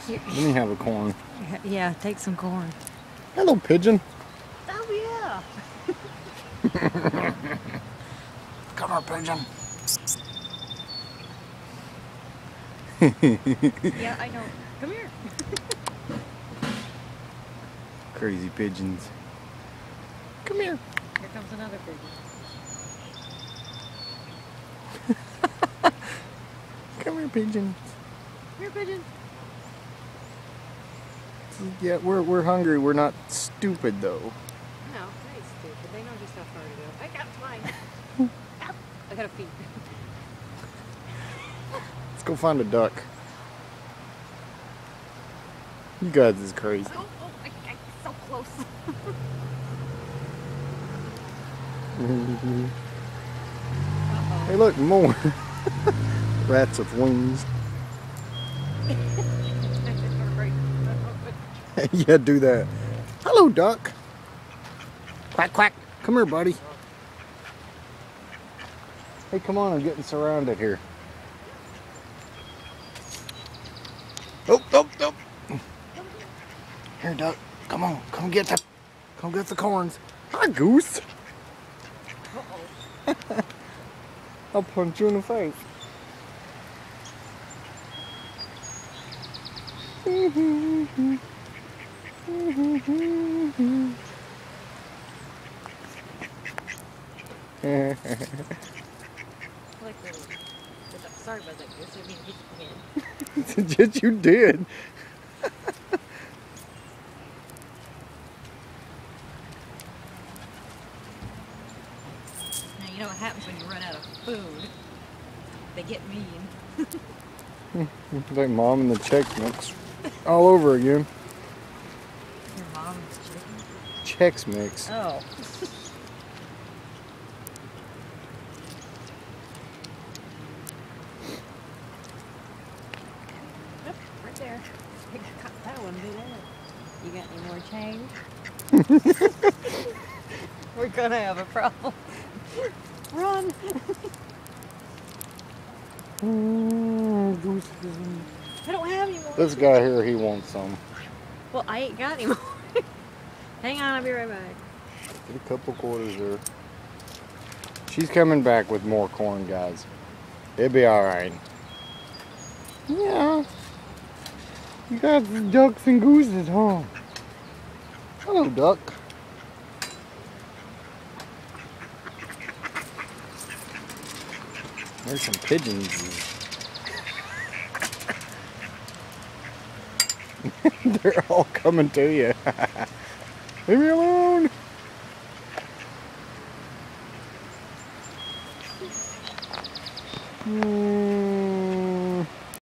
Let me have a corn. Yeah, take some corn. Hello, pigeon. Oh, yeah. Come here, pigeon. Yeah, I know. Come here. Crazy pigeons. Come here. Here comes another pigeon. Come here, pigeon. Here, pigeon. Yeah, we're hungry. We're not stupid though. No, they ain't stupid. They know just how far to go. I got mine. I got a feet. Let's go find a duck. You guys is crazy. Oh, I'm so close. Hey, look, more. Rats with wings. Yeah, do that. Hello, duck. Quack, quack. Come here, buddy. Hey, come on, I'm getting surrounded here. Oh, oh, oh. Here, duck. Come on, come get the corns. Hi, goose. I'll punch you in the face. Sorry about that, Goose. I didn't mean to hit you again. Yes, you did. Now, you know what happens when you run out of food? They get mean. Like Mom and the Chex Mix all over again. Your mom's chicken? Chex Mix. Oh. Yep, right there. That one do that. You got any more change? We're gonna have a problem. Run! I don't have any more. This guy here, he wants some. Well, I ain't got any more. Hang on, I'll be right back. Get a couple quarters there. She's coming back with more corn, guys. It'll be alright. Yeah. You got ducks and gooses, huh? Hello, duck. There's some pigeons. They're all coming to you. Leave me alone.